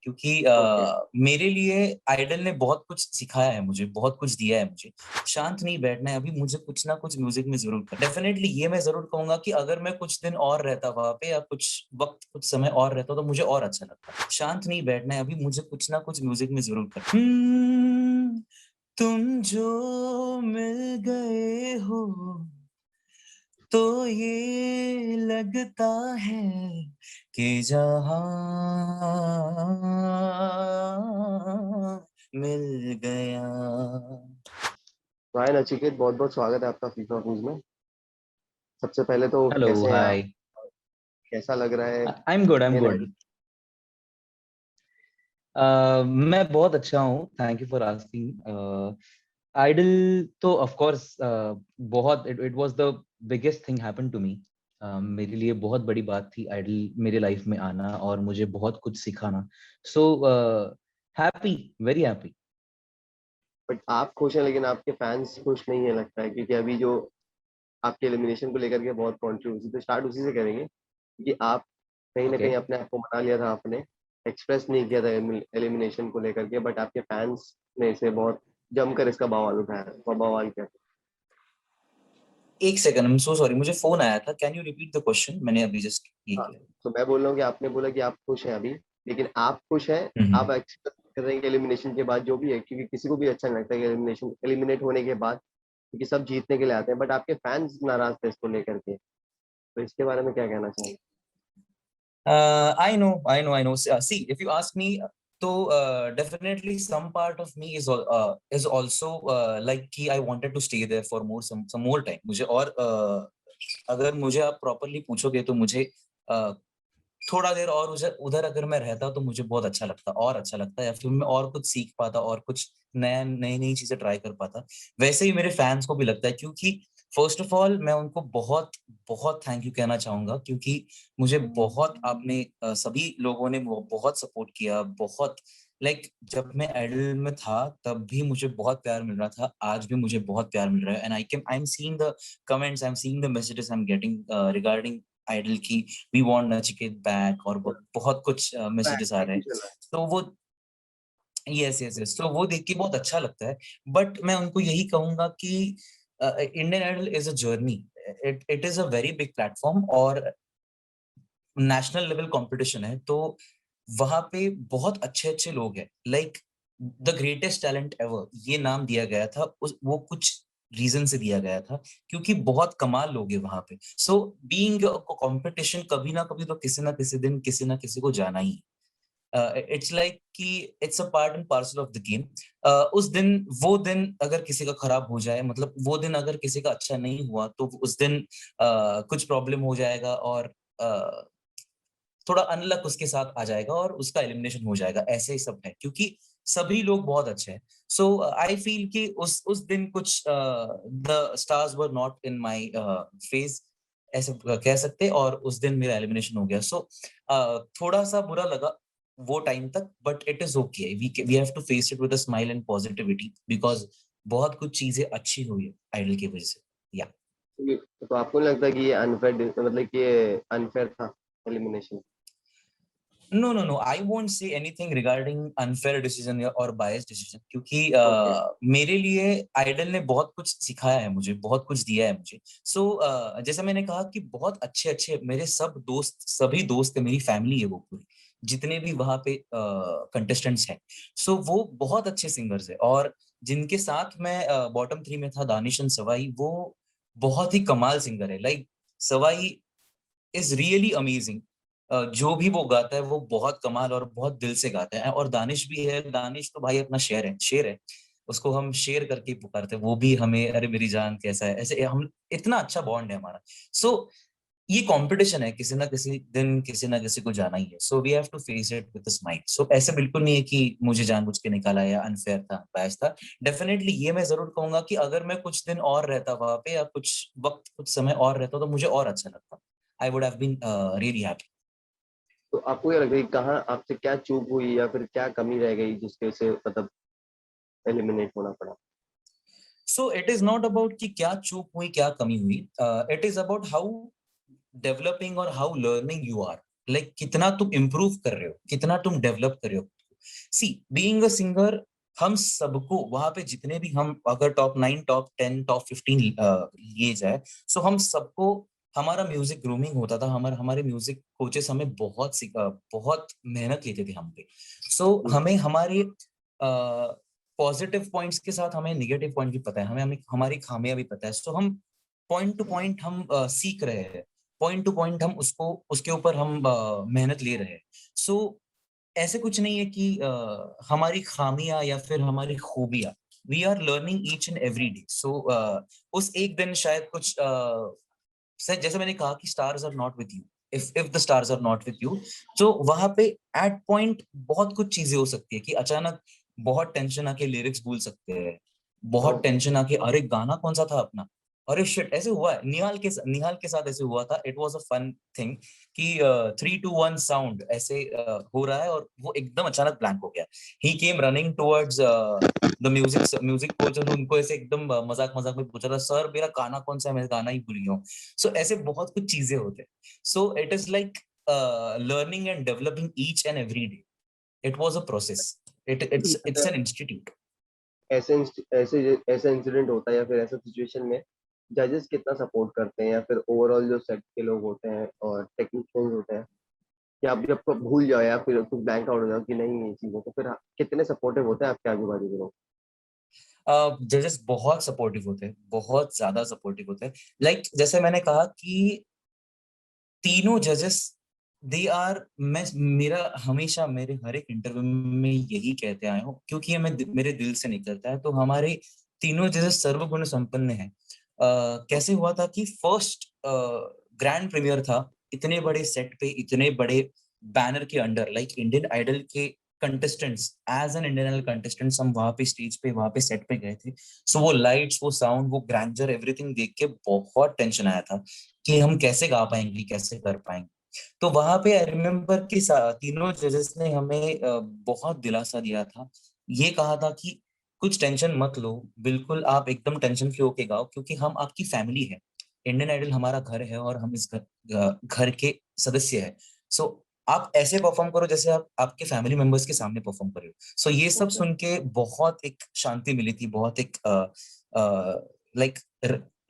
क्योंकि ओके। मेरे लिए आइडल ने बहुत कुछ सिखाया है मुझे, बहुत कुछ दिया है मुझे। शांत नहीं बैठना है, अभी मुझे कुछ ना कुछ म्यूजिक में जरूर करना। डेफिनेटली ये मैं जरूर कहूंगा कि अगर मैं कुछ दिन और रहता वहां पे या कुछ वक्त कुछ समय और रहता तो मुझे और अच्छा लगता। शांत नहीं बैठना है, अभी मुझे कुछ ना कुछ म्यूजिक में जरूर करना। तुम जो मिल गए हो तो ये लगता है कि जहां मिल गया। हाय नचिकेत, बहुत बहुत स्वागत है आपका फीफा क्विज में। सबसे पहले तो हेलो, कैसे हैं आप? हाय। कैसा लग रहा है I am good, I am Indian good. Idol? मैं बहुत अच्छा हूँ, thank you for asking. Idol तो ऑफ कोर्स बहुत it was the biggest thing happen to me. मेरे लिए बहुत बड़ी बात थी आइडल मेरे लाइफ में आना और मुझे बहुत कुछ सिखाना। So happy, very happy. But आप खुश हैं लेकिन आपके फैंस खुश नहीं है लगता है, क्योंकि अभी जो आपके एलिमिनेशन को लेकर के बहुत कंट्रोवर्सी, तो स्टार्ट उसी से करेंगे कि आप कहीं ना ओके। कहीं अपने आप को मना लिया था, आपने एक्सप्रेस नहीं किया था एलिमिनेशन को लेकर के, बट आपके फैंस ने इसे बहुत जमकर इसका बवाल उठाया, बवाल किया। एक second, I am so sorry, मुझे फोन आया था। Can you repeat the question? मैंने अभी जस्ट ये हाँ, किया। तो मैं बोल रहा हूँ कि आपने बोला कि आप खुश हैं अभी, लेकिन आप खुश हैं, हम्म। आप एक्सपेक्ट कर रहे हैं कि एलिमिनेशन के बाद जो भी है, क्योंकि किसी को भी अच्छा नहीं लगता कि एलिमिनेट होने के बाद, क्योंकि सब जीतने के लिए आते हैं, बट आपके फैंस नाराज थे इसको लेकर के, तो इसके बारे में क्या कहना चाहिए? I know. See, if you ask me, so definitely some part of me is also like कि I wanted to stay there for some more time. मुझे और अगर मुझे आप properly पूछोगे तो मुझे थोड़ा देर और उधर उधर अगर मैं रहता तो मुझे बहुत अच्छा लगता, और अच्छा लगता, या फिर मैं और कुछ सीख पाता और कुछ नया नई नई चीजें ट्राई कर पाता। वैसे ही मेरे फैंस को भी लगता है, क्योंकि फर्स्ट ऑफ ऑल मैं उनको बहुत बहुत थैंक यू कहना चाहूंगा, क्योंकि मुझे बहुत आपने सभी लोगों ने बहुत सपोर्ट किया, बहुत लाइक जब मैं आइडल में था तब भी मुझे बहुत प्यार मिल रहा था, आज भी मुझे बहुत प्यार मिल रहा है। And I am seeing the comments, I am seeing the messages I am getting regarding Idol की वी वांट नचिकेत बैक, और बहुत कुछ मैसेजेस आ रहे थैंक यू हैं। चला। तो वो यस यस यस, तो वो देख के बहुत अच्छा लगता है। बट मैं उनको यही कहूंगा कि Indian Idol is a journey, it is a very big platform और नेशनल लेवल कंपटीशन है, तो वहां पे बहुत अच्छे अच्छे लोग हैं, like the greatest talent ever ये नाम दिया गया था। वो कुछ रीजन से दिया गया था, क्योंकि बहुत कमाल लोग हैं वहां पे। सो बीइंग कंपटीशन, कभी ना कभी तो किसी ना किसी दिन किसी ना किसी को जाना ही। इट्स लाइक कि it's a part and parcel of the game. उस दिन, वो दिन अगर किसी का खराब हो जाए, मतलब वो दिन अगर किसी का अच्छा नहीं हुआ, तो उस दिन कुछ प्रॉब्लम हो जाएगा और थोड़ा अनलक उसके साथ आ जाएगा और उसका एलिमिनेशन हो जाएगा। ऐसे ही सब है, क्योंकि सभी लोग बहुत अच्छे हैं। सो आई फील कि उस दिन कुछ the stars were not in my phase, ऐसे कह सकते हैं, और उस दिन मेरा एलिमिनेशन हो गया। सो थोड़ा सा बुरा लगा वो टाइम तक, but it is okay, we have to face it with a smile and positivity, because बहुत कुछ चीजें अच्छी हुई है आइडल की वजह से। या तो आपको नहीं लगता कि ये अनफेयर, मतलब कि ये अनफेयर था elimination? No, I won't say anything regarding unfair decision और बायस डिसीजन, क्योंकि ओके। मेरे लिए आइडल ने बहुत कुछ सिखाया है मुझे, बहुत कुछ दिया है मुझे। सो जैसा मैंने कहा कि बहुत अच्छे अच्छे मेरे सब दोस्त, सभी दोस्त है, मेरी फैमिली है वो पूरी, जितने भी वहां पे कंटेस्टेंट्स हैं। सो वो बहुत अच्छे सिंगर्स है, और जिनके साथ मैं बॉटम 3 में था, दानिश सवाई, वो बहुत ही कमाल सिंगर है। Like Sawai is really amazing. जो भी वो गाता है वो बहुत कमाल और बहुत दिल से गाता है। और दानिश भी है, दानिश तो भाई अपना शेर है, शेर है। उसको हम शेर करके ही पुकारते हैं, वो भी हमें अरे मेरी जान कैसा है, ऐसे हम इतना अच्छा बॉन्ड है हमारा। सो ये कंपटीशन है, किसी ना किसी दिन किसी ना किसी को जाना ही है। So we have to face it with a smile. So ऐसे बिल्कुल नहीं है कि मुझे जानबूझ के निकाला या अनफेयर था, बायस था। डेफिनेटली ये मैं जरूर कहूंगा कि अगर मैं कुछ दिन और रहता वहां पे या कुछ वक्त कुछ समय और रहता तो मुझे और अच्छा लगता। I would have been really happy. तो आपको क्या लगता है कि कहाँ आपसे क्या चूक हुई या फिर क्या कमी रह गई जिसकी वजह से मतलब एलिमिनेट होना पड़ा? So it is not about कि क्या चूक हुई क्या कमी हुई. It is about how developing और how learning you are. Like कितना तुम improve कर रहे हो, कितना तुम develop कर रहे हो. सी बीइंग अ सिंगर, हम सबको वहां पे जितने भी हम अगर टॉप 9 टॉप 10 टॉप 15 लिए जाए, सो हम सबको हमारा म्यूजिक ग्रूमिंग होता था, हमारे म्यूजिक कोचेस हमें बहुत मेहनत लेते थे हम पे। सो हमें हमारे पॉजिटिव पॉइंट्स के साथ हमें निगेटिव पॉइंट भी पता है, हमें हमारी खामियां भी पता है। सो हम पॉइंट टू पॉइंट हम सीख रहे हैं, पॉइंट टू पॉइंट हम उसको उसके ऊपर हम मेहनत ले रहे हैं। सो ऐसे कुछ नहीं है कि हमारी खामियां या फिर हमारी खूबियां, we are learning each and every day. So उस एक दिन शायद कुछ जैसे मैंने कहा कि stars are not with you, if the stars are not with you, तो वहां पे एट पॉइंट बहुत कुछ चीजें हो सकती है कि अचानक बहुत टेंशन आके लिरिक्स भूल सकते हैं, बहुत टेंशन आके अरे गाना कौन सा था अपना, अरे शिट। ऐसे हुआ है, निहाल के साथ ऐसे हुआ था। It was a fun thing कि 3 2 1 साउंड ऐसे हो रहा है और वो एकदम अचानक ब्लैंक हो गया। He came running towards the music coach, और उनको ऐसे एकदम मजाक मजाक में पूछा था, सर मेरा गाना कौन सा है, मैं गाना ही भूल गया हूँ। सो ऐसे बहुत कुछ चीजें होते हैं। सो it is like learning and developing each and every day. It was a process, it's an institute. ऐसे ऐसे ऐसा इंसिडेंट होता है या फिर ऐसा सिचुएशन में जजेस कितना सपोर्ट करते हैं, या फिर ओवरऑल जो सेट के लोग होते हैं और टेक्नीशियंस होते हैं, कि आप जब भूल जाओ या फिर कुछ ब्लैंक आउट हो जाओ कि नहीं ये चीजें, तो फिर कितने सपोर्टिव होते हैं आपके आजू बाजू के लोग? जजेस बहुत सपोर्टिव होते हैं, बहुत ज्यादा सपोर्टिव होते हैं। लाइक जैसे मैंने कहा कि तीनों जजेस दे आर, मैं मेरा हमेशा मेरे हर एक इंटरव्यू में यही कहते आया हूँ, क्योंकि ये मेरे दिल से निकलता है। तो हमारे तीनों जजेस सर्वगुण संपन्न हैं। कैसे हुआ था कि फर्स्ट ग्रैंड प्रीमियर था, इतने बड़े सेट पे, इतने बड़े बैनर के अंडर, लाइक इंडियन आइडल के contestants, as an Indian Idol contestants हम वहां पे स्टेज पे, वहां पे सेट पे गए थे। सो वो लाइट्स, वो साउंड, वो ग्रैंडर, एवरीथिंग देख के बहुत टेंशन आया था कि हम कैसे गा पाएंगे, कैसे कर पाएंगे। तो वहां पे आई रिमेम्बर कि तीनों जजेस ने हमें बहुत दिलासा दिया था। ये कहा था कि कुछ टेंशन मत लो, बिल्कुल आप एकदम टेंशन फ्री होके गाओ, क्योंकि हम आपकी फैमिली है। इंडियन आइडल हमारा घर है और हम इस घर के सदस्य हैं। सो आप ऐसे परफॉर्म करो जैसे आप आपके फैमिली मेंबर्स के सामने परफॉर्म कर रहे हो। सो ये सब ओके। सुन के बहुत एक शांति मिली थी, बहुत एक लाइक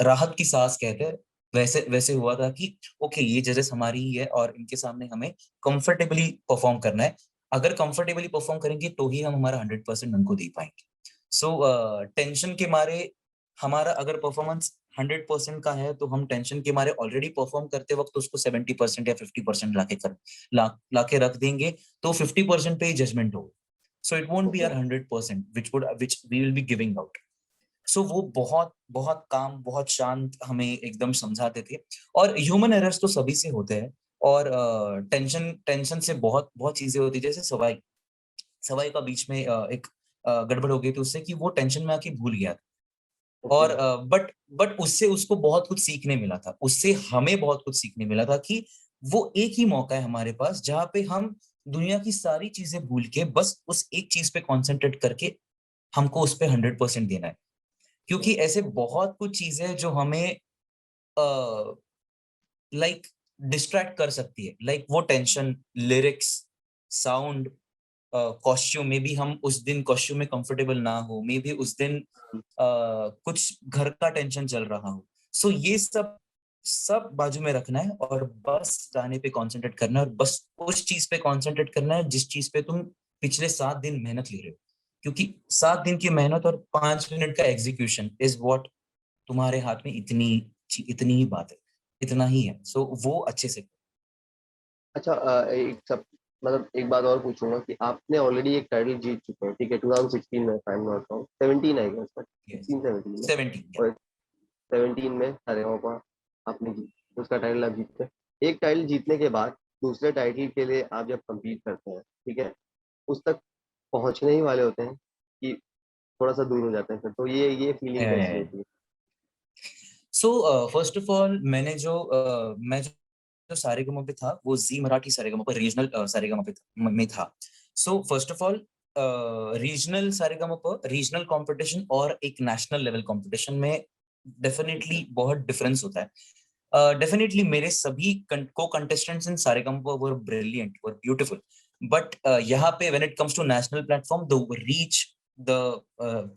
राहत की सांस कहते हैं, वैसे वैसे हुआ था कि ओके ये जजेस हमारी ही है और इनके सामने हमें कंफर्टेबली परफॉर्म करना है। अगर कंफर्टेबली परफॉर्म करेंगे तो ही हम हमारा 100% उनको दे पाएंगे। सो टेंशन के मारे हमारा अगर परफॉर्मेंस 100% का है, तो हम टेंशन के मारे ऑलरेडी परफॉर्म करते वक्त उसको 70% या 50% लाके रख देंगे, तो 50% पे ही जजमेंट होगा। So it won't be okay. Are 100% which we will be giving out. So वो बहुत बहुत काम, बहुत शांत हमें एकदम समझाते थे। और ह्यूमन एरर्स तो सभी से होते हैं, और टेंशन टेंशन से बहुत बहुत चीजें होती है। जैसे सवाई सवाई का बीच में एक गड़बड़ हो गई थी उससे, कि वो टेंशन में आके भूल गया था। ओके। और बट उससे उसको बहुत कुछ सीखने मिला था, उससे हमें बहुत कुछ सीखने मिला था कि वो एक ही मौका है हमारे पास जहाँ पे हम दुनिया की सारी चीजें भूल के बस उस एक चीज पे कॉन्सेंट्रेट करके हमको उस पे 100% देना है। क्योंकि ऐसे बहुत कुछ चीजें जो हमें लाइक डिस्ट्रैक्ट कर सकती है, लाइक वो टेंशन, लिरिक्स, साउंड, कॉस्ट्यूम में भी हम उस दिन कॉस्ट्यूम में कंफर्टेबल ना हो, मे भी उस दिन कुछ घर का टेंशन चल रहा हो। सो ये सब सब बाजू में रखना है और बस गाने पे कंसंट्रेट करना है, और बस उस चीज पे कंसंट्रेट करना है जिस चीज पे तुम पिछले 7 दिन मेहनत ले रहे हो। क्योंकि 7 दिन की मेहनत और 5 मिनट का एग्जीक्यूशन इज व्हाट तुम्हारे हाथ में, इतनी ही बात है, इतना ही है। सो वो अच्छे से। अच्छा, एक सब मतलब एक बात और पूछूंगा कि आपने ऑलरेडी एक टाइटल जीत चुके हैं, ठीक है, 2016 में, if I'm not wrong, 17 I guess, 16 17 में, 17। और 17 में सारेगामा आपने जीत, उसका टाइटल आप जीतते हैं। एक टाइटल जीतने के बाद दूसरे टाइटल के लिए आप जब compete करते हैं, ठीक है, उस तक पहुंचने ही वाले होते हैं कि थोड़ा सा दूर हो जाते हैं, फिर तो ये फीलिंग कैसी होती है? सो फर्स्ट ऑफ ऑल मैं जो सारेगामा पे था वो जी मराठी सारेगामा पर रीजनल सारेगामा पे में था। So first of all regional Sa Re Ga Ma पर रीजनल कंपटीशन और एक नेशनल लेवल कंपटीशन में डेफिनेटली बहुत डिफरेंस होता है। डेफिनेटली मेरे सभी को contestants in Sa Re Ga Ma were brilliant, were beautiful. But यहाँ पे when it comes to national platform, the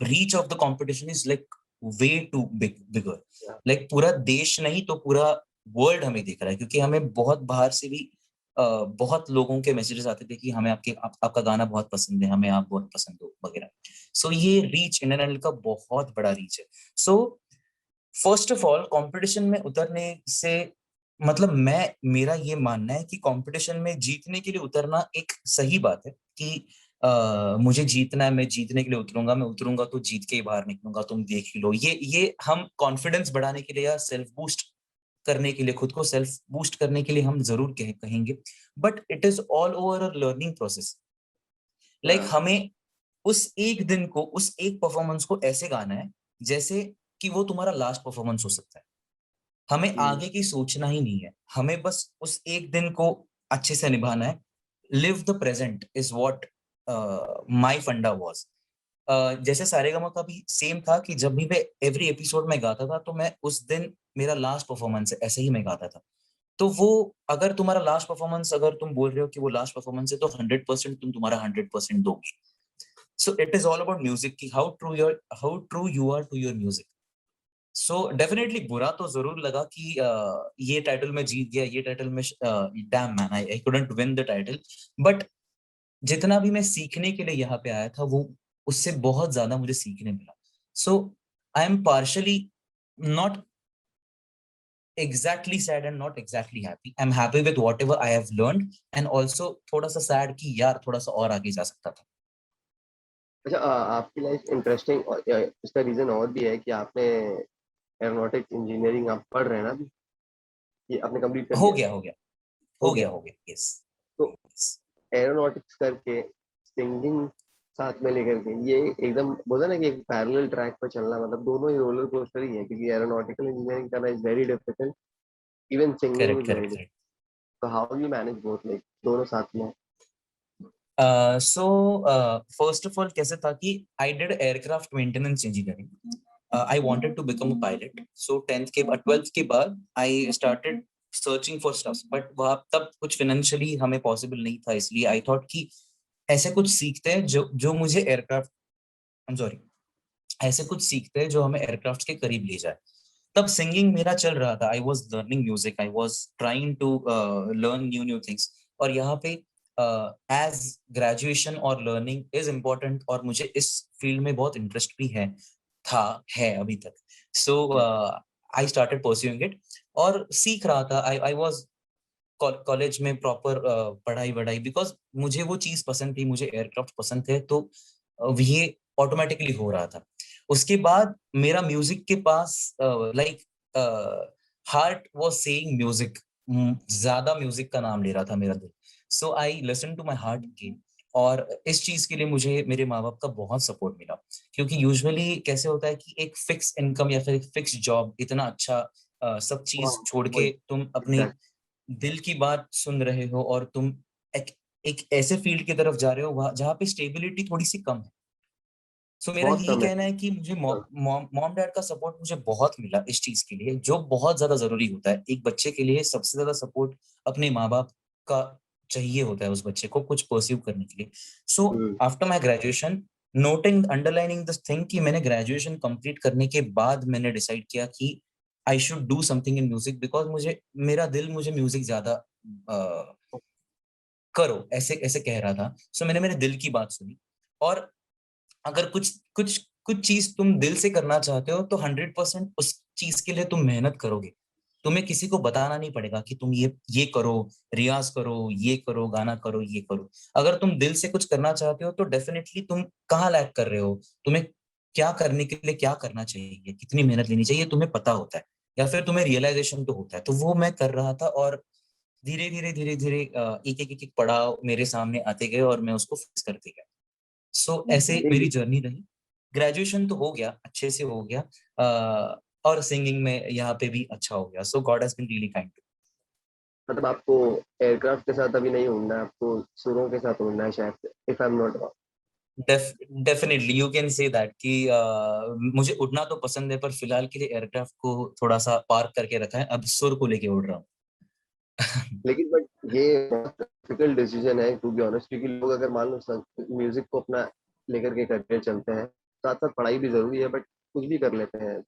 reach of the competition is like way too bigger. Like पूरा देश नहीं तो पूरा वर्ल्ड हमें देख रहा है, क्योंकि हमें बहुत बाहर से भी बहुत लोगों के मैसेजेस आते थे कि हमें आपका गाना बहुत पसंद है, हमें आप बहुत पसंद हो वगैरह। सो ये रीच, इंडियन आइडल का बहुत बड़ा रीच है। सो फर्स्ट ऑफ ऑल कंपटीशन में उतरने से मतलब मेरा ये मानना है कि कंपटीशन में जीतने के लिए उतरना एक सही बात है कि मुझे जीतना है, मैं जीतने के लिए उतरूंगा, मैं उतरूंगा तो जीत के ही बाहर निकलूंगा, तुम देख ही लो। ये हम कॉन्फिडेंस बढ़ाने के लिए या सेल्फ बूस्ट करने के लिए, खुद को सेल्फ बूस्ट करने के लिए हम जरूर कहेंगे, but it is all over a learning process. Like हमें उस एक दिन को, उस एक परफॉर्मेंस को ऐसे गाना है जैसे कि वो तुम्हारा लास्ट परफॉर्मेंस हो सकता है। हमें आगे की सोचना ही नहीं है, हमें बस उस एक दिन को अच्छे से निभाना है। Live the present is what my फंडा वाज। जैसे सारेगामा का भी सेम था कि जब भी मैं एवरी एपिसोड में गाता था तो मैं उस दिन मेरा लास्ट परफॉर्मेंस है ऐसे ही मैं गाता था। तो वो अगर तुम्हारा लास्ट परफॉर्मेंस, अगर तुम बोल रहे हो कि वो लास्ट परफॉर्मेंस है, तो 100% तुम तुम्हारा 100% दोगे। So it is all about music कि how true you are to your music. So definitely बुरा तो जरूर लगा कि ये टाइटल में जीत गया, ये टाइटल में dam man, I couldn't win the title. But जितना भी मैं सीखने के लिए यहाँ पे आया था, वो उससे बहुत ज्यादा मुझे सीखने मिला। So I am partially not exactly sad and not exactly happy. I'm happy with whatever I have learned and also थोड़ा सा sad कि यार थोड़ा सा और आगे जा सकता था। अच्छा, आपकी लाइफ इंटरेस्टिंग और इसका रीजन और भी है कि आपने एरोनॉटिक्स इंजीनियरिंग आप पढ़ रहे हैं ना अभी, ये आपने कंप्लीट कर हो लिया? गया हो गया हो हो गया। गया हो गया, यस। तो एरोनॉटिक्स करके सिंगिंग साथ में लेकर के ये एकदम बोला ना कि एक पैरेलल ट्रैक पर चलना, मतलब दोनों ही रोलर कोस्टर ही है, क्योंकि एरोनॉटिकल इंजीनियरिंग करना is very difficult, even singing correct is very correct difficult. Correct. तो how you manage both, like दोनों साथ में? सो फर्स्ट ऑफ ऑल कैसे था कि I did aircraft maintenance engineering. I wanted to become a pilot. So 12th के बाद I started searching for stuff, but वहां तब कुछ फाइनेंशियली हमें पॉसिबल नहीं था, इसलिए आई थॉट कि ऐसे कुछ सीखते हैं जो जो मुझे एयरक्राफ्ट, आई एम सॉरी, ऐसे कुछ सीखते हैं जो हमें एयरक्राफ्ट के करीब ले जाए। तब सिंगिंग मेरा चल रहा था, I was learning music, I was trying to learn new new things. और यहाँ पे एज ग्रेजुएशन और लर्निंग इज इम्पोर्टेंट, और मुझे इस फील्ड में बहुत इंटरेस्ट भी है अभी तक। सो आई स्टार्टेड परस्यूइंग इट और सीख रहा था। आई वॉज कॉलेज में प्रॉपर पढ़ाई वढ़ाई, बिकॉज मुझे वो चीज पसंद थी, मुझे एयरक्राफ्ट पसंद थे, तो ये ऑटोमेटिकली हो रहा था। उसके बाद मेरा म्यूजिक के पास like heart was saying music, ज्यादा म्यूजिक का नाम ले रहा था मेरा दिल। So I listen to my heart again. और इस चीज के लिए मुझे मेरे माँ बाप का बहुत सपोर्ट मिला, क्योंकि यूजुअली कैसे होता है कि एक फिक्स इनकम या फिर एक फिक्स जॉब, इतना अच्छा सब चीज छोड़ वही, के तुम अपनी एग्जैक्ट। दिल की बात सुन रहे हो और तुम एक ऐसे फील्ड की तरफ जा रहे हो जहाँ पे स्टेबिलिटी थोड़ी सी कम है। सो मेरा बहुत यही कम है। कहना है कि मुझे मॉम डैड का सपोर्ट मुझे बहुत मिला इस चीज के लिए, जो बहुत ज्यादा जरूरी होता है एक बच्चे के लिए। सबसे ज्यादा सपोर्ट अपने माँ बाप का चाहिए होता है उस बच्चे को कुछ परस्यू करने के लिए। So after my graduation, noting underlining this thing कि मैंने ग्रेजुएशन कंप्लीट करने के बाद मैंने डिसाइड किया कि I should do something in music, because मुझे मेरा दिल मुझे म्यूजिक ज्यादा करो ऐसे ऐसे कह रहा था। सो मैंने मेरे दिल की बात सुनी। और अगर कुछ कुछ कुछ चीज तुम दिल से करना चाहते हो तो 100% उस चीज के लिए तुम मेहनत करोगे। तुम्हें किसी को बताना नहीं पड़ेगा कि तुम ये करो, रियाज करो, ये करो, गाना करो, ये करो। अगर तुम दिल से कुछ करना चाहते हो तो डेफिनेटली तुम कहाँ लैग कर रहे हो, तुम्हें क्या करने के लिए क्या करना चाहिए, कितनी मेहनत लेनी चाहिए, तुम्हें पता होता है, या फिर तुम्हें रियलाइजेशन तो होता है। तो वो मैं कर रहा था, और धीरे धीरे धीरे धीरे एक पड़ाव मेरे सामने आते गए और मैं उसको फिक्स करते गया। सो ऐसे मेरी जर्नी रही। ग्रेजुएशन तो हो गया, अच्छे से हो गया, और सिंगिंग में यहाँ पे भी अच्छा हो गया। So God has been really kind. मतलब आपको एयरक्राफ्ट के साथ अभी नहीं उड़ना है, आपको सुरों के साथ उड़ना है शायद, if I am not wrong. Definitely you can say that कि मुझे उड़ना तो पसंद है, पर फिलहाल के लिए एयरक्राफ्ट को थोड़ा सा पार्क करके रखा है, अब सुर को लेके उड़ रहा हूँ। लेकिन बट ये डिफिकल्ट डिसीजन है टू बी ऑनेस्ट, क्योंकि लोग अगर मान लो म्यूजिक को अपना लेकर के करियर चलते हैं, साथ साथ पढ़ाई भी जरूरी है, बट कुछ भी कर लेते हैं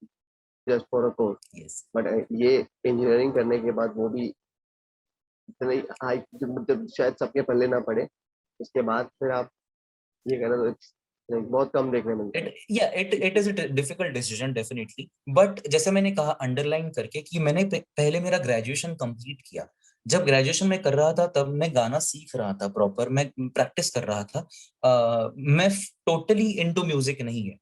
just for a course. Yes but ये इंजीनियरिंग करने के बाद वो भी इतनी हाई, जब शायद सबके पल्ले ना पड़े, उसके बाद फिर आप ये करें तो बहुत कम देखने मिलता है। It is a difficult decision definitely, but जैसे मैंने कहा अंडरलाइन करके कि मैंने पहले मेरा ग्रेजुएशन कंप्लीट किया। जब ग्रेजुएशन में कर रहा था तब मैं गाना सीख रहा था, प्रॉपर मैं प्रैक्टिस कर रहा था। मैं टोटली इनटू म्यूजिक नहीं है।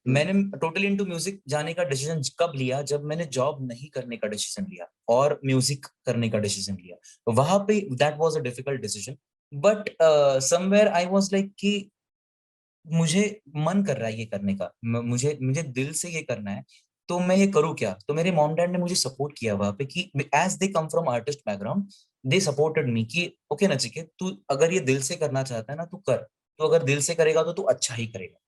मैंने टोटली इनटू म्यूजिक जाने का डिसीजन कब लिया, जब मैंने जॉब नहीं करने का डिसीजन लिया और म्यूजिक करने का डिसीजन लिया। वहां पे that was a difficult decision, but somewhere I was like कि मुझे मन कर रहा है ये करने का, मुझे मुझे दिल से ये करना है, तो मैं ये करूँ क्या? तो मेरे मॉम डैड ने मुझे सपोर्ट किया वहां पे कि as they come from artist background, they supported me कि ओके नचिकेत, तू अगर ये दिल से करना चाहता है ना, तू कर। तो अगर दिल से करेगा तो तू अच्छा ही करेगा,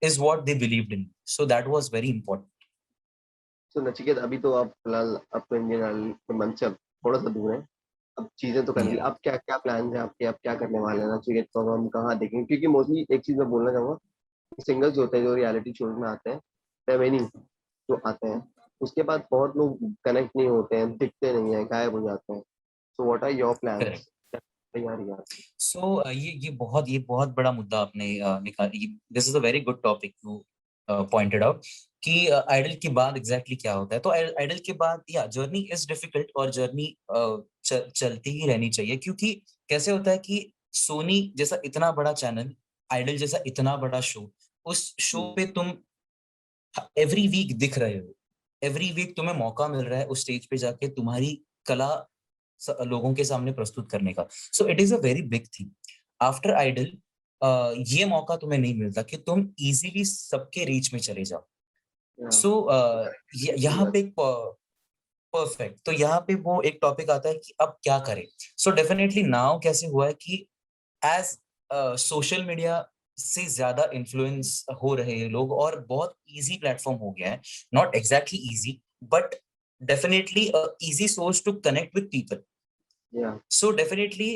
is what they believed in. So that was very important. तो नचिकेत, अभी तो आप फिलहाल आपको इंजीनियर के मन से अब थोड़ा सा दूर है, अब चीजें तो कर ली, या अब क्या क्या प्लान है आपके, अब क्या करने वाले हैं नचिकेत को, अब हम कहाँ देखेंगे? क्योंकि मोस्टली एक चीज मैं बोलना चाहूंगा, सिंगर्स होते हैं जो रियलिटी शोज में आते हैं, रेवेन्यू जो आते हैं, उसके बाद बहुत लोग कनेक्ट नहीं होते हैं, दिखते नहीं है, गायब हो जाते हैं। So what are your plans, correct. तैयारी है आपकी? सो ये बहुत बड़ा मुद्दा आपने निकाल। This is a very good topic you pointed out कि आइडल के बाद एग्जैक्टली क्या होता है। तो आइडल के बाद या जर्नी इज डिफिकल्ट, और जर्नी चलती ही रहनी चाहिए, क्योंकि कैसे होता है कि सोनी जैसा इतना बड़ा चैनल, आइडल जैसा इतना बड़ा शो, उस शो पे तुम एवरी वीक दिख रहे हो, एवरी वीक तुम्हें मौका मिल रहा है उस स्टेज पे जाके तुम्हारी कला लोगों के सामने प्रस्तुत करने का। So it is a very big thing. After Idol ये मौका तुम्हें नहीं मिलता कि तुम इजीली सबके रीच में चले जाओ। सो सही यहाँ बात। पे एक परफेक्ट, तो यहाँ पे वो एक टॉपिक आता है कि अब क्या करें। सो डेफिनेटली नाउ कैसे हुआ है कि एज सोशल मीडिया से ज्यादा इन्फ्लुएंस हो रहे हैं लोग, और बहुत इजी प्लेटफॉर्म हो गया है। Not exactly easy, but definitely easy source to connect with people. या So definitely,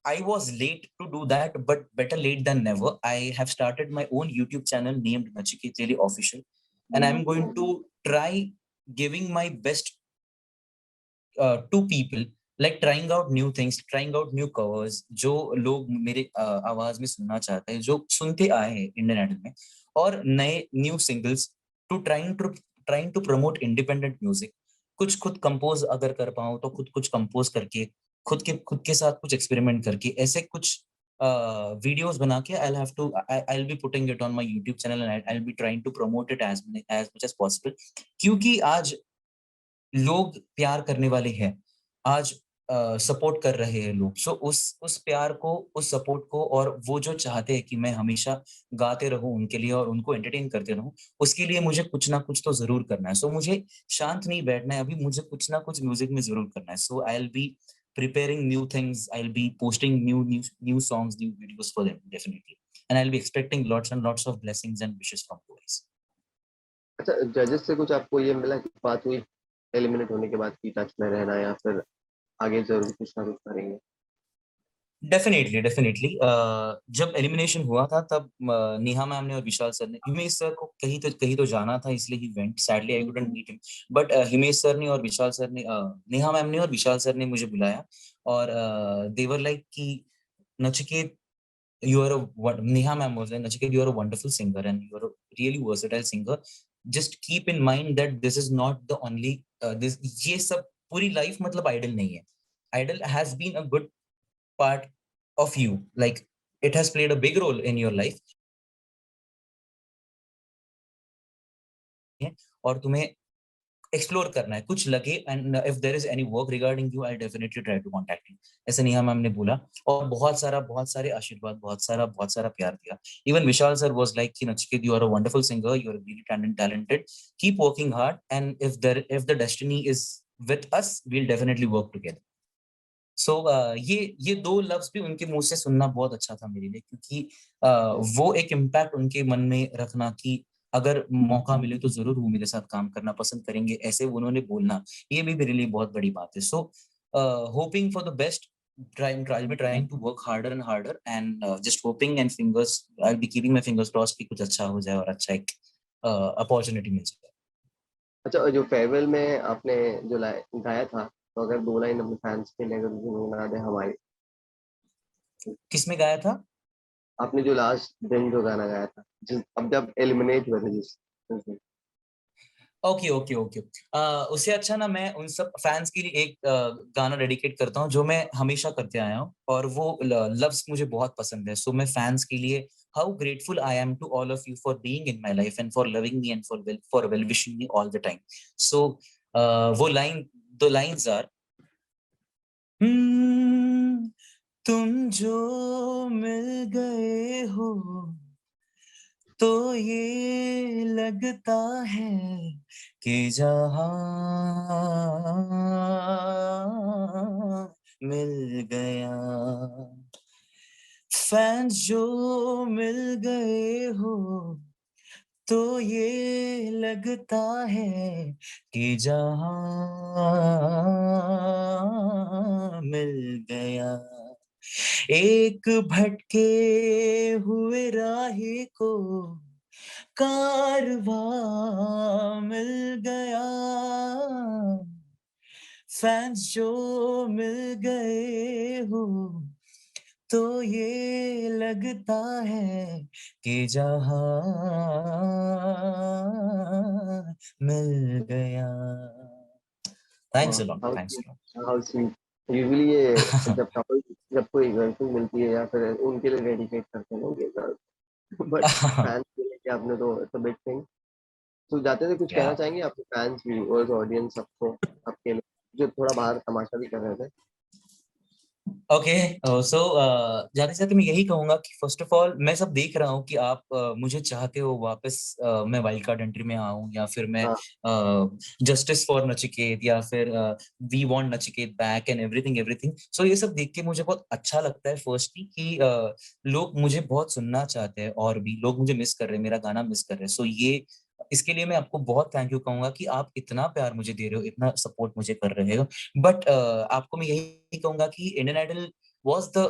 I was late to do that, but better late than never. I have started my own YouTube channel named Nachiket Daily Official, and I'm going to try giving my best to people, like trying out new things, trying out new covers जो लोग मेरे आवाज में सुनना चाहते हैं, जो सुनते आए हैं इंडियन आइडल में, और नए new singles, to trying to promote independent music. कुछ खुद कंपोज अगर कर पाऊं तो खुद कुछ कंपोज करके, खुद के साथ कुछ एक्सपेरिमेंट करके, ऐसे कुछ वीडियोस बना के I will be putting it on my YouTube channel, and I will be trying to promote it as much as possible. क्योंकि आज लोग प्यार करने वाले हैं, आज सपोर्ट कर रहे हैं लोग। सो उस प्यार को, उस सपोर्ट को, और वो जो चाहते हैं कि मैं हमेशा गाते रहूं उनके लिए और उनको एंटरटेन करते रहूं, उसके लिए मुझे कुछ ना कुछ तो जरूर करना है। सो मुझे शांत नहीं बैठना है अभी, मुझे कुछ ना कुछ म्यूजिक में जरूर करना है। So I will be preparing new things, I will be posting new songs, new videos for them definitely, and I will be expecting lots and lots of blessings and wishes from you guys. अच्छा, जजेस से कुछ आपको ये मिला कि बात हुई एलिमिनेट होने के बाद की टच में रहना, या फिर आगे जरूर कुछ ना कुछ करेंगे? डेफिनेटली डेफिनेटली, जब एलिमिनेशन हुआ था तब नेहा मैम ने और विशाल सर ने, हिमेश सर को कहीं तो जाना था, इसलिए he went, sadly I couldn't meet him, but Himesh sir ने और विशाल सर ने, नेहा मैम ने और विशाल सर ने मुझे बुलाया, और देवर लाइक कि Nachiket, you are Neha ma'am was like, Nachiket, you are a wonderful singer and you are a really versatile singer. Just keep in mind that this is not the only this ये सब पूरी life मतलब Idol नहीं है। Idol has been a good part of you, like it has played a big role in your life, और तुम्हें explore करना है कुछ लगे, and if there is any work regarding you I definitely try to contact you, ऐसे Neha ma'am ने बोला। और बहुत सारे आशीर्वाद, बहुत सारा प्यार दिया। Even Vishal sir was like कि Nachiket, you are a wonderful singer, you are really talented, keep working hard, and if the destiny is with us, we will definitely work together. So ये दो लफ्ज भी उनके मुंह से सुनना बहुत अच्छा था मेरे लिए, क्योंकि वो एक इम्पैक्ट उनके मन में रखना कि अगर मौका मिले तो जरूर वो मेरे साथ काम करना पसंद करेंगे, ऐसे उन्होंने बोलना, ये भी मेरे लिए बहुत बड़ी बात है। सो hoping for the best, I'll be trying to work harder and harder and just hoping and I'll be keeping my fingers crossed कि कुछ अच्छा हो जाए और अच्छा एक अपॉर्चुनिटी मिल जाए। अच्छा, जो फेयरवेल में आपने जो गाया था, तो अगर 2 लाइन अपने फैन्स के लिए अगर गुनगुना दें हमारे। किसमें गाया था? आपने जो लास्ट दिन जो गाना गाया था, जिस अब जब एलिमिनेट हुए थे जिस दिन। Okay okay okay. उससे अच्छा ना मैं उन सब फैंस के लिए एक गाना डेडिकेट करता हूँ जो मैं हमेशा करते आया हूँ और वो लव्स मुझे बहुत पसंद है। सो मैं फैंस के लिए how grateful I am to all of you for being in my life and for loving me and for well wishing me all the time. So वो लाइन, दो लाइंस आर, तुम जो मिल गए हो तो ये लगता है कि जहां मिल गया। फैंस जो मिल गए हो तो ये लगता है कि जहां मिल गया। एक भटके हुए राही को कारवां मिल गया। फैंस जो मिल गए हो तो ये लगता है कि जहां मिल गया। थैंक्स वाह! A lot, how thanks sweet, a how sweet. Usually ये जब कपल, जब कोई गर्लफ्रेंड मिलती है या फिर उनके लिए डेडिकेट करते हैं लोग ये गाना, बट लॉट। फैन्स के लिए आपने तो इट्स अ बिग थिंग। तो जाते थे कुछ कहना या चाहेंगे आपके फैन्स, व्यूअर्स, ऑडियंस सबको, आपके लिए जो थोड़ा बाहर तमाशा भी कर रहे थे? ओके। सो जाते जाते मैं यही कहूंगा कि फर्स्ट ऑफ ऑल मैं सब देख रहा हूँ कि आप मुझे चाहते हो वापस मैं वाइल्ड कार्ड एंट्री में आऊं या फिर मैं हाँ, जस्टिस फॉर नचिकेत या फिर we want Nachiket back and everything everything. So ये सब देख के मुझे बहुत अच्छा लगता है फर्स्टली कि लोग मुझे बहुत सुनना चाहते हैं और भी लोग मुझे मिस कर रहे हैं, मेरा गाना मिस कर रहे हैं। सो ये इसके लिए मैं आपको बहुत थैंक यू कहूंगा कि आप इतना प्यार मुझे दे रहे हो, इतना सपोर्ट मुझे कर रहे हो। बट आपको मैं यही कहूंगा कि Indian Idol was the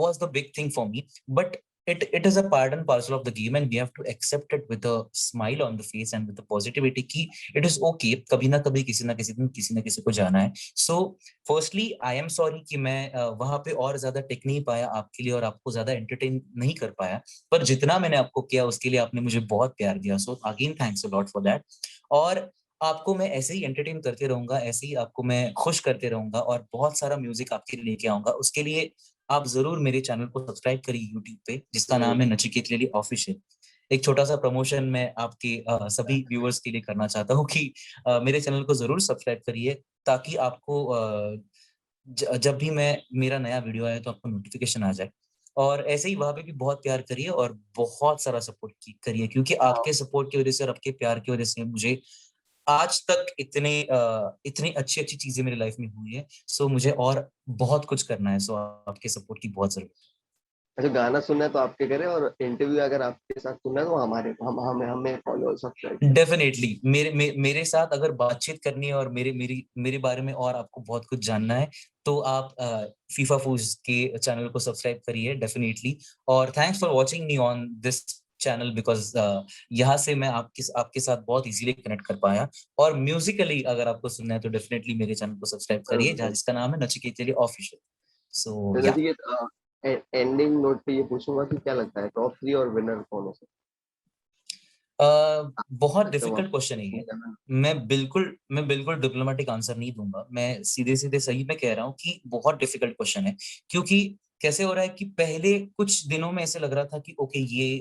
was the big thing for me, but it is a part and parcel of the game and we have to accept it with a smile on the face and with the positivity कि it is okay, कभी ना कभी किसी ना किसी दिन किसी ना किसी को जाना है। So firstly I am sorry कि मैं वहां पे और ज्यादा टिक नहीं पाया आपके लिए और आपको ज्यादा एंटरटेन नहीं कर पाया, पर जितना मैंने आपको किया उसके लिए आपने मुझे बहुत प्यार दिया। So again thanks a lot for that. और आपको मैं ऐसे ही एंटरटेन करते रहूंगा, ऐसे ही आपको मैं खुश करते रहूंगा और बहुत सारा म्यूजिक आपके लिए लेके आऊंगा। उसके लिए आप जरूर मेरे चैनल को सब्सक्राइब करिए यूट्यूब पे जिसका नाम है नचिकेत लेली ऑफिशियल। एक छोटा सा प्रमोशन मैं आपके सभी व्यूअर्स के लिए करना चाहता हूँ कि मेरे चैनल को जरूर सब्सक्राइब करिए ताकि आपको जब भी मैं मेरा नया वीडियो आए तो आपको नोटिफिकेशन आ जाए। और ऐसे ही वहां पे भी बहुत प्यार करिए और बहुत सारा सपोर्ट करिए क्योंकि हाँ। आपके सपोर्ट की वजह से और आपके प्यार की वजह से मुझे आज तक इतनी अच्छी अच्छी चीजें मेरी लाइफ में हुई है। सो मुझे और बहुत कुछ करना है। सो आपके सपोर्ट की बहुत जरूरत अच्छा, गाना सुनना है तो आपके करें, और इंटरव्यू अगर आपके साथ सुनना है तो हमारे हमें हमें फॉलो सब्सक्राइब है। करें। डेफिनेटली मेरे साथ अगर बातचीत करनी है और मेरे बारे में और आपको बहुत कुछ जानना है तो आप फीफा फूज के चैनल को सब्सक्राइब करिए डेफिनेटली। और thanks for watching me on this channel because यहाँ से मैं आपके साथ बहुत इजीली कनेक्ट कर पाया। और म्यूजिकली अगर आपको सुनना है तो डेफिनेटली मेरे चैनल को सब्सक्राइब करिए जहाँ जरूर। जिसका नाम है नचिकेत लेली ऑफिशियल। सो तो या नचिकेत, एंडिंग नोट पे ये पूछूंगा कि क्या लगता है टॉप 3 और विनर कौन हो सकता बहुत है? डिफिकल्ट क्वेश्चन है ये। मैं बिल्कुल डिप्लोमेटिक आंसर नहीं दूंगा, मैं सीधे सीधे सही में कह रहा हूँ कि बहुत डिफिकल्ट क्वेश्चन है। क्योंकि कैसे हो रहा है कि पहले कुछ दिनों में ऐसे लग रहा था कि ओके ये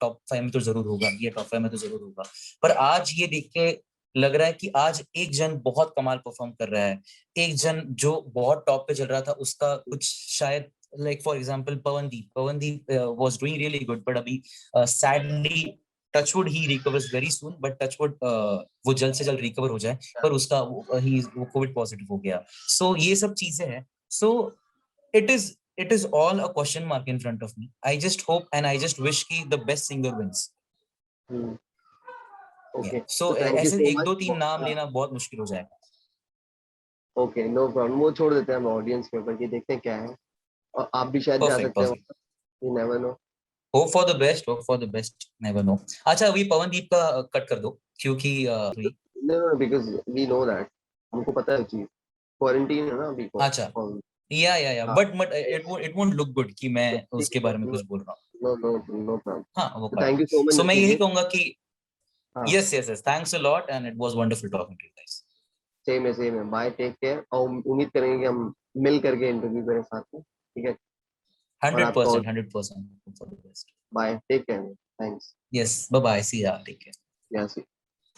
टॉप 5 में तो जरूर होगा, ये टॉप 5 में तो जरूर होगा। पर आज ये देख के लग रहा है कि आज एक जन बहुत कमाल परफॉर्म कर रहा है। एक जन जो बहुत टॉप पे चल रहा था उसका कुछ शायद like for example Pawandeep was doing really good but अभी sadly touchwood he recovers very soon but touchwood वो जल्द से जल्द रिकवर हो जाए। पर उसका वो कोविड पॉजिटिव हो गया। सो ये सब चीजें हैं। सो it is it is all a question mark in front of me. I just hope and I just wish की द बेस्ट सिंगर विंस। है? या ओके, सो तो थैंक यू ऐसे सो एक दो तीन नाम मच। लेना बहुत मुश्किल हो जाएगा। ओके, नो प्रॉब्लम, वो छोड़ देते हैं हम ऑडियंस के ऊपर कि देखते हैं क्या है, और आप भी शायद जा परफेक्ट, सकते हैं परफेक्ट। वहाँ पर, you never know. Hope for the best, hope for the best, never know. अच्छा, अभी पवनदीप का कट कर दो, क्योंकि हुई। No no, because we know that, हमको पता है चीज, क्वारंटीन है ना अभी को। अच्छा, या हाँ, but it won't look good कि मैं ठीक उसके है, बारे में कुछ बोल रहा हूँ। No no no problem. हाँ, वो तो काट थैंक दो। यू सो मच सो मैं यही जसवीर। कहूंगा कि हाँ, yes, yes, yes, thanks a lot and it was wonderful talking to you guys. Same है, बाय, टेक केयर, और उम्मीद करेंगे कि हम मिल करके इंटरव्यू करें साथ में, ठीक है। और आपका 100%, 100%, hope for the best. Bye, take care, thanks. Yes, bye bye, see ya, take care. यहाँ से